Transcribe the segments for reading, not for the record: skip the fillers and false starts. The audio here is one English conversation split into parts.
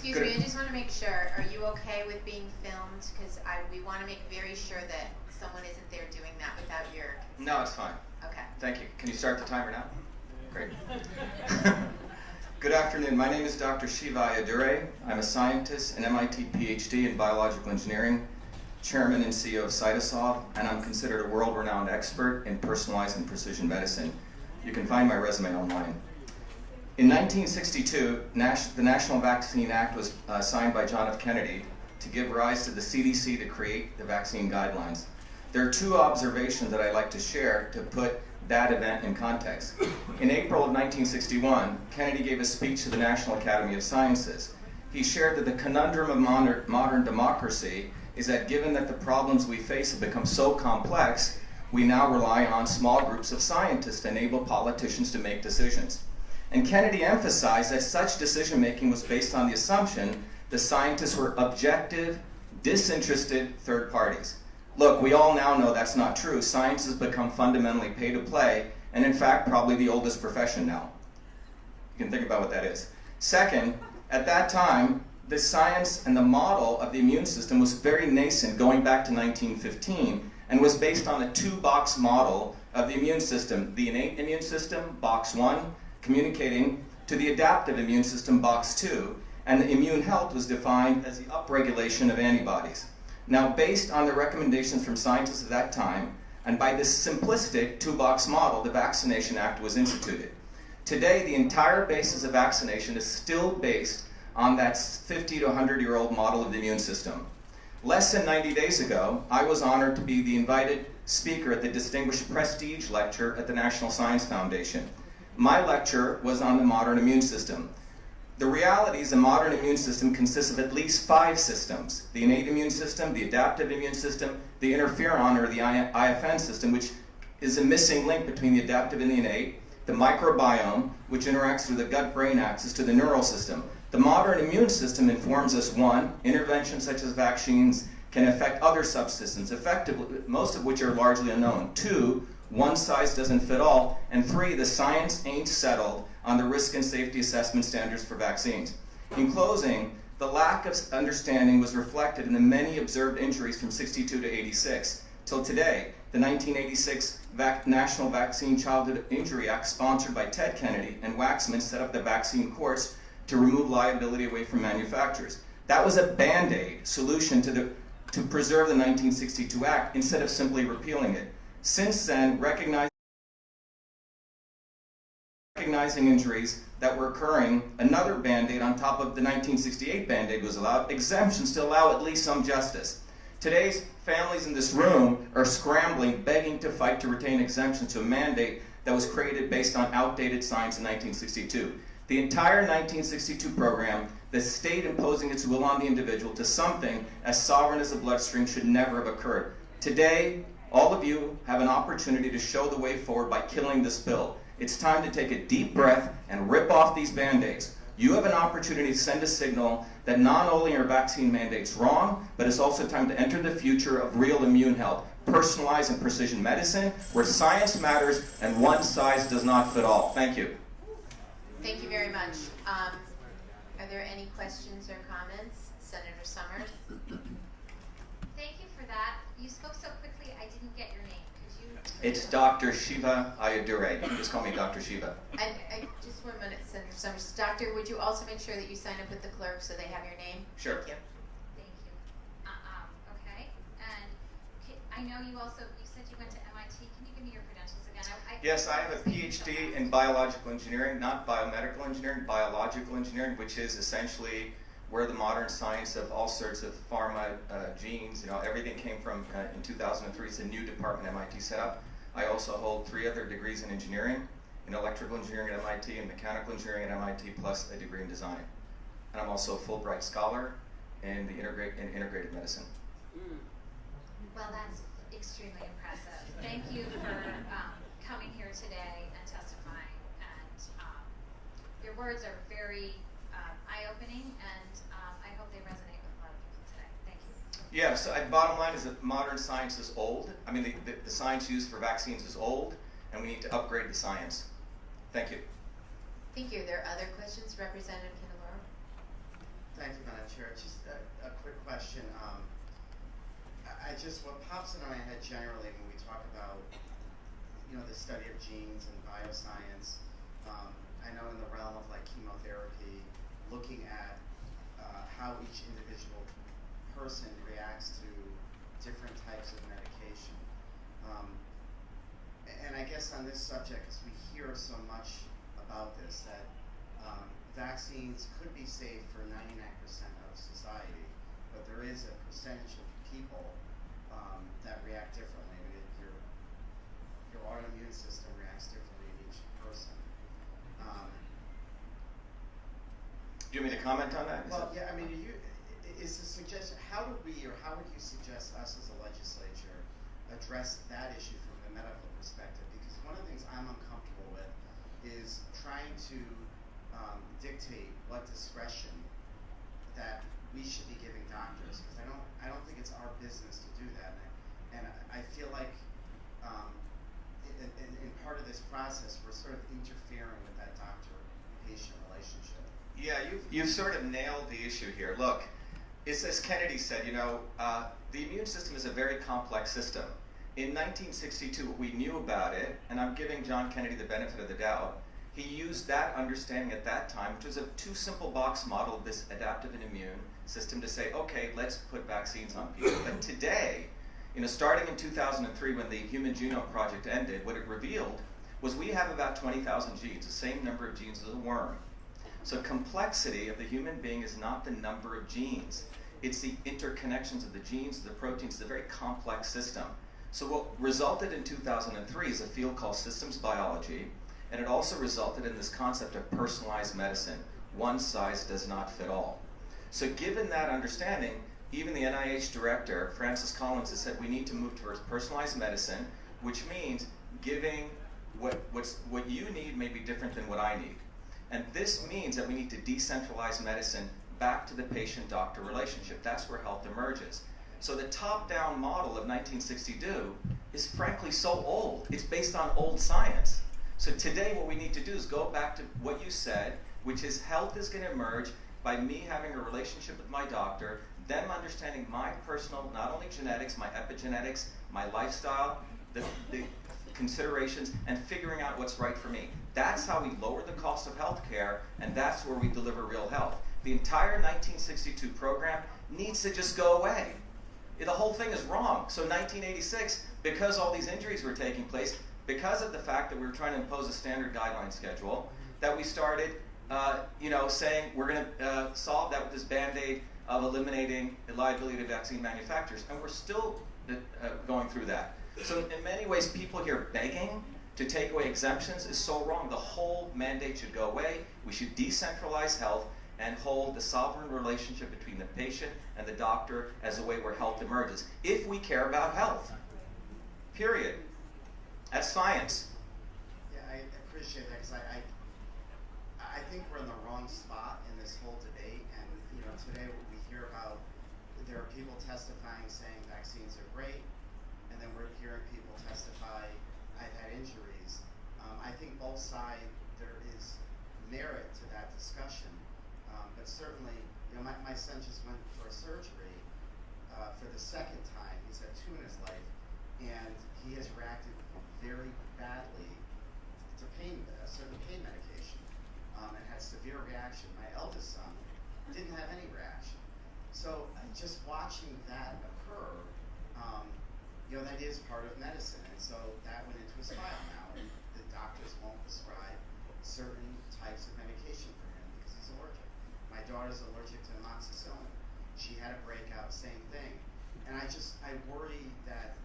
Excuse me, I just want to make sure, are you okay with being filmed? Because we want to make very sure that someone isn't there doing that without your consent. No, it's fine. Okay. Thank you. Can you start the timer now? Great. Good afternoon. My name is Dr. Shiva MIT. I'm a scientist, an MIT PhD in biological engineering, chairman and CEO of Cytosolve, and I'm considered a world-renowned expert in personalized and precision medicine. You can find my resume online. In 1962, the National Vaccine Act was signed by John F. Kennedy to give rise to the CDC to create the vaccine guidelines. There are two observations that I'd like to share to put that event in context. In April of 1961, Kennedy gave a speech to the National Academy of Sciences. He shared that the conundrum of modern democracy is that given that the problems we face have become so complex, we now rely on small groups of scientists to enable politicians to make decisions. And Kennedy emphasized that such decision-making was based on the assumption the scientists were objective, disinterested third parties. Look, we all now know that's not true. Science has become fundamentally pay-to-play, and in fact, probably the oldest profession now. You can think about what that is. Second, at that time, the science and the model of the immune system was very nascent, going back to 1915, and was based on a two-box model of the immune system. The innate immune system, box 1, communicating to the adaptive immune system, box 2, and the immune health was defined as the upregulation of antibodies. Now, based on the recommendations from scientists at that time, and by this simplistic two-box model, the Vaccination Act was instituted. Today, the entire basis of vaccination is still based on that 50 to 100-year-old model of the immune system. Less than 90 days ago, I was honored to be the invited speaker at the Distinguished Prestige Lecture at the National Science Foundation. My lecture was on the modern immune system. The reality is the modern immune system consists of at least 5 systems: the innate immune system, the adaptive immune system, the interferon or the IFN system, which is a missing link between the adaptive and the innate, the microbiome, which interacts through the gut-brain axis, to the neural system. The modern immune system informs us: 1, interventions such as vaccines can affect other subsystems, effectively, most of which are largely unknown. 2, one size doesn't fit all. And 3, the science ain't settled on the risk and safety assessment standards for vaccines. In closing, the lack of understanding was reflected in the many observed injuries from 62 to 86. Till today, the 1986 National Vaccine Childhood Injury Act, sponsored by Ted Kennedy and Waxman, set up the vaccine courts to remove liability away from manufacturers. That was a band-aid solution to preserve the 1962 Act instead of simply repealing it. Since then, recognizing injuries that were occurring, another band-aid on top of the 1968 band-aid was allowed, exemptions to allow at least some justice. Today's families in this room are scrambling, begging to fight to retain exemptions to a mandate that was created based on outdated science in 1962. The entire 1962 program, the state imposing its will on the individual to something as sovereign as a bloodstream, should never have occurred. Today, all of you have an opportunity to show the way forward by killing this bill. It's time to take a deep breath and rip off these band-aids. You have an opportunity to send a signal that not only are vaccine mandates wrong, but it's also time to enter the future of real immune health, personalized and precision medicine, where science matters and one size does not fit all. Thank you. Thank you very much. Are there any questions or comments? Senator Summers? Thank you for that. You spoke so quickly, I didn't get your name. Could you? It's Dr. Shiva MIT. Just call me Dr. Shiva. Just 1 minute, Senator Summers. Doctor, would you also make sure that you sign up with the clerk so they have your name? Sure. Thank you. Thank you. Okay. And I know you said you went to MIT. Can you give me your credentials again? Yes, I have a PhD in biological engineering, not biomedical engineering, biological engineering, which is essentially where the modern science of all sorts of pharma, genes, everything came from in 2003. It's a new department MIT set up. I also hold 3 other degrees in engineering, in electrical engineering at MIT and mechanical engineering at MIT, plus a degree in design. And I'm also a Fulbright scholar in integrated medicine. Well, that's extremely impressive. Thank you for coming here today and testifying. And your words are very eye-opening, and I hope they resonate with a lot of people today. Thank you. Yeah, so bottom line is that modern science is old. I mean, the science used for vaccines is old, and we need to upgrade the science. Thank you. Thank you. Are there other questions? Representative Candeloro? Thank you. what pops into my head generally when we talk about, the study of genes and bioscience, I know in the realm of like chemotherapy, looking at how each individual person reacts to different types of medication. And I guess on this subject, because we hear so much about this, that vaccines could be safe for 99% of society, but there is a percentage of people that react differently. I mean, your autoimmune system reacts differently in each person. Do you want me to comment on that? Well, yeah, I mean, is the suggestion, how would you suggest us as a legislature address that issue from the medical perspective? Because one of the things I'm uncomfortable with is trying to dictate what discretion that we should be giving doctors, because I don't think it's our business to do that. And I feel like in part of this process, we're sort of interfering with that doctor-patient relationship. Yeah, you've sort of nailed the issue here. Look, it's as Kennedy said, the immune system is a very complex system. In 1962, we knew about it, and I'm giving John Kennedy the benefit of the doubt. He used that understanding at that time, which was a two simple box model of this adaptive and immune system, to say, okay, let's put vaccines on people. But today, starting in 2003 when the Human Genome Project ended, what it revealed was we have about 20,000 genes, the same number of genes as a worm. So complexity of the human being is not the number of genes. It's the interconnections of the genes, the proteins. It's a very complex system. So what resulted in 2003 is a field called systems biology, and it also resulted in this concept of personalized medicine. One size does not fit all. So given that understanding, even the NIH director, Francis Collins, has said we need to move towards personalized medicine, which means giving what you need may be different than what I need. And this means that we need to decentralize medicine back to the patient-doctor relationship. That's where health emerges. So the top-down model of 1962 is frankly so old. It's based on old science. So today what we need to do is go back to what you said, which is health is going to emerge by me having a relationship with my doctor, them understanding my personal, not only genetics, my epigenetics, my lifestyle, the considerations, and figuring out what's right for me. That's how we lower the cost of healthcare, and that's where we deliver real health. The entire 1962 program needs to just go away. The whole thing is wrong. So 1986, because all these injuries were taking place, because of the fact that we were trying to impose a standard guideline schedule, that we started saying we're going to solve that with this Band-Aid of eliminating the liability to vaccine manufacturers. And we're still going through that. So in many ways, people here begging to take away exemptions is so wrong. The whole mandate should go away. We should decentralize health and hold the sovereign relationship between the patient and the doctor as a way where health emerges. If we care about health, period. That's science. Yeah, I appreciate that, because I think we're in the wrong spot in this whole debate. And today what we hear about, there are people testifying saying vaccines are great, and then we're hearing people testify, I've had injuries. I think both sides, there is merit to that discussion, but certainly, my son just went for a surgery for the second time. He's had 2 in his life, and he has reacted very badly to a certain pain medication, and had severe reaction. My eldest son didn't have any reaction. So just watching that occur, that is part of medicine, and so that went into his file now, and the doctors won't prescribe certain types of medication for him because he's allergic. My daughter's allergic to amoxicillin. She had a breakout, same thing. And I worry that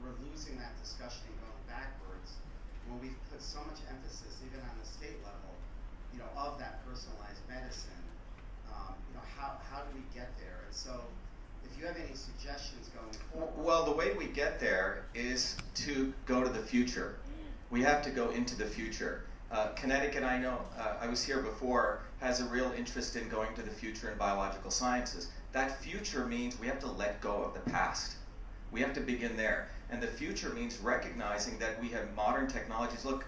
we're losing that discussion and going backwards when we've put so much emphasis, even on the state level, of that personalized medicine. How do we get there? And so, if you have any suggestions going forward. Well, the way we get there is to go to the future. We have to go into the future. Connecticut, I know, I was here before, has a real interest in going to the future in biological sciences. That future means we have to let go of the past. We have to begin there. And the future means recognizing that we have modern technologies. Look,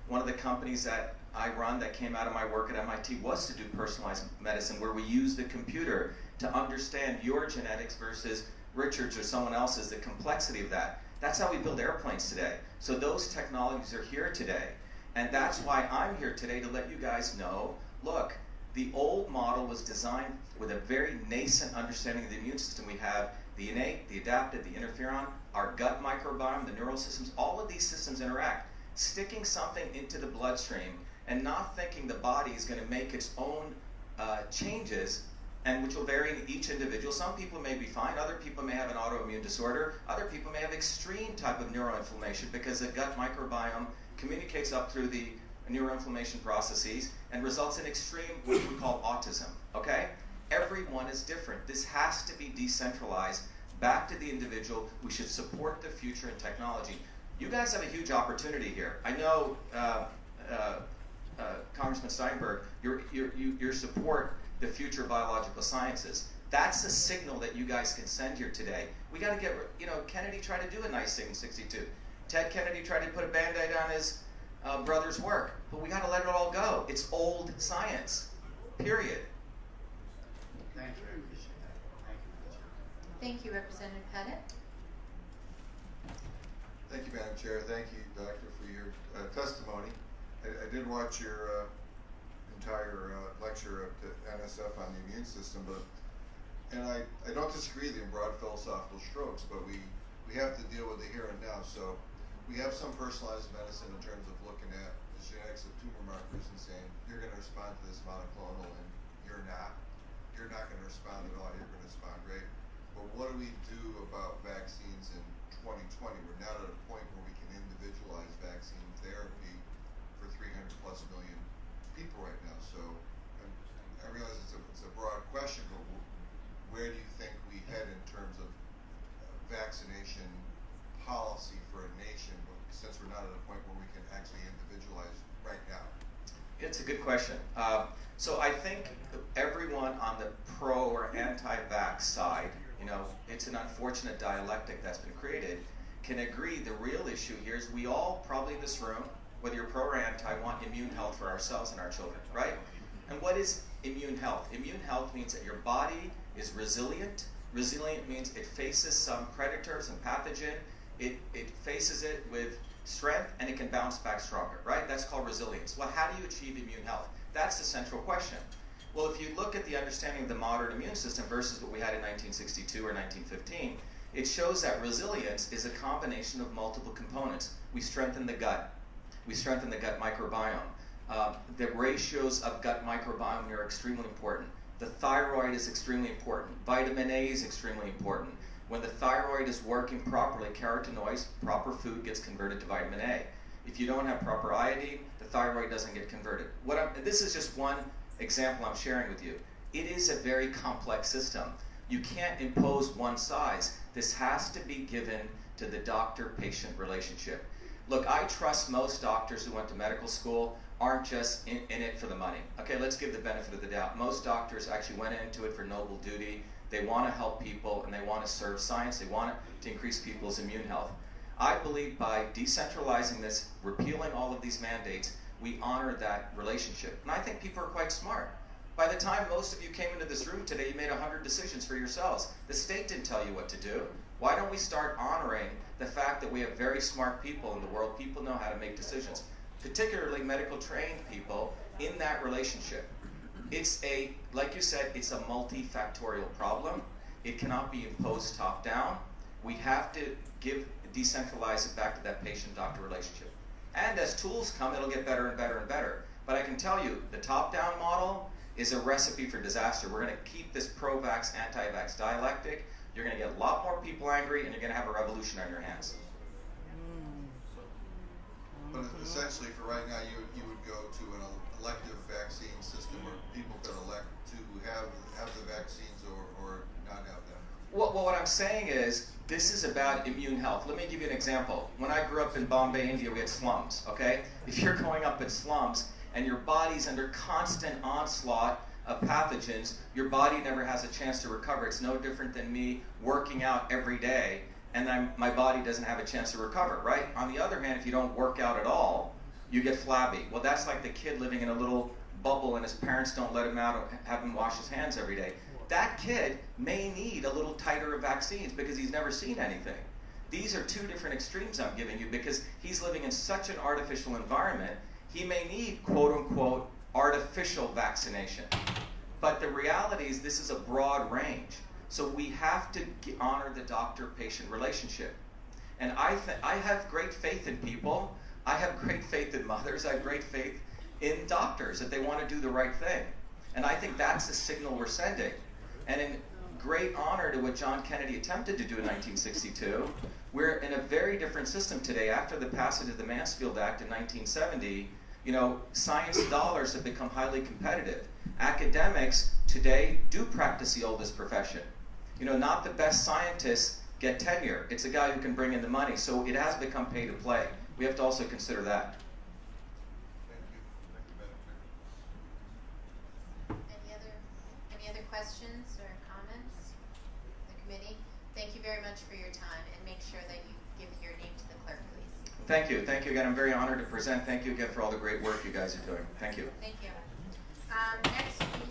one of the companies that I run that came out of my work at MIT was to do personalized medicine, where we use the computer to understand your genetics versus Richards or someone else's, the complexity of that. That's how we build airplanes today. So those technologies are here today. And that's why I'm here today, to let you guys know, look, the old model was designed with a very nascent understanding of the immune system. We have the innate, the adaptive, the interferon, our gut microbiome, the neural systems, all of these systems interact. Sticking something into the bloodstream and not thinking the body is going to make its own changes, and which will vary in each individual. Some people may be fine, other people may have an autoimmune disorder, other people may have extreme type of neuroinflammation because the gut microbiome communicates up through the neuroinflammation processes and results in extreme, what we call autism, okay? Everyone is different. This has to be decentralized back to the individual. We should support the future in technology. You guys have a huge opportunity here. I know, Congressman Steinberg, your support the future biological sciences. That's a signal that you guys can send here today. We got to get, Kennedy tried to do a nice thing in '62. Ted Kennedy tried to put a Band-Aid on his brother's work, but we got to let it all go. It's old science, period. Thank you, I appreciate that. Thank you. Thank you, Representative Pettit. Thank you, Madam Chair. Thank you, Doctor, for your testimony. I did watch your entire lecture up to NSF on the immune system, and I don't disagree with you in broad philosophical strokes, but we have to deal with the here and now. So we have some personalized medicine in terms of looking at the genetics of tumor markers and saying, you're going to respond to this monoclonal and you're not. You're not going to respond at all. You're going to respond great. But what do we do about vaccines in 2020? We're not at a point where we can individualize vaccine therapy for 300+ million people right now. So I realize it's a broad question, but where do you think we head in terms of vaccination policy for a nation, since we're not at a point where we can actually individualize right now? It's a good question. So I think everyone on the pro or anti-vax side, it's an unfortunate dialectic that's been created, can agree the real issue here is we all, probably in this room, whether you're pro or anti, want immune health for ourselves and our children, right? And what is immune health? Immune health means that your body is resilient. Resilient means it faces some predator, some pathogen, it faces it with strength, and it can bounce back stronger, right? That's called resilience. Well, how do you achieve immune health? That's the central question. Well, if you look at the understanding of the modern immune system versus what we had in 1962 or 1915, it shows that resilience is a combination of multiple components. We strengthen the gut. We strengthen the gut microbiome. The ratios of gut microbiome are extremely important. The thyroid is extremely important. Vitamin A is extremely important. When the thyroid is working properly, carotenoids, proper food, gets converted to vitamin A. If you don't have proper iodine, the thyroid doesn't get converted. This is just one example I'm sharing with you. It is a very complex system. You can't impose one size. This has to be given to the doctor-patient relationship. Look, I trust most doctors who went to medical school aren't just in it for the money. Okay, let's give the benefit of the doubt. Most doctors actually went into it for noble duty. They want to help people and they want to serve science. They want to increase people's immune health. I believe by decentralizing this, repealing all of these mandates, we honor that relationship. And I think people are quite smart. By the time most of you came into this room today, you made 100 decisions for yourselves. The state didn't tell you what to do. Why don't we start honoring the fact that we have very smart people in the world? People know how to make decisions, particularly medical trained people in that relationship. It's like you said, it's a multifactorial problem. It cannot be imposed top down. We have to decentralize it back to that patient-doctor relationship. And as tools come, it'll get better and better and better. But I can tell you, the top-down model is a recipe for disaster. We're going to keep this pro-vax, anti-vax dialectic. You're going to get a lot more people angry, and you're going to have a revolution on your hands. But essentially, for right now, you would go to an elective vaccine system where people could elect to have the vaccines or not have them. Well, what I'm saying is, this is about immune health. Let me give you an example. When I grew up in Bombay, India, we had slums, okay? If you're growing up in slums and your body's under constant onslaught of pathogens, your body never has a chance to recover. It's no different than me working out every day and my body doesn't have a chance to recover, right? On the other hand, if you don't work out at all, you get flabby. Well, that's like the kid living in a little bubble and his parents don't let him out or have him wash his hands every day. that kid may need a little tighter of vaccines because he's never seen anything. These are two different extremes I'm giving you because he's living in such an artificial environment, he may need quote-unquote artificial vaccination. But the reality is this is a broad range. So we have to honor the doctor-patient relationship. And I have great faith in people. I have great faith in mothers. I have great faith in doctors that they want to do the right thing. And I think that's the signal we're sending. And in great honor to what John Kennedy attempted to do in 1962, we're in a very different system today. After the passage of the Mansfield Act in 1970, you know, science dollars have become highly competitive. Academics today do practice the oldest profession. You know, not the best scientists get tenure. It's a guy who can bring in the money. So it has become pay to play. We have to also consider that. Any other questions or comments? The committee, thank you very much for your time, and make sure that you give your name to the clerk, please. Thank you. Thank you again. I'm very honored to present. Thank you again for all the great work you guys are doing. Thank you. Thank you. Next we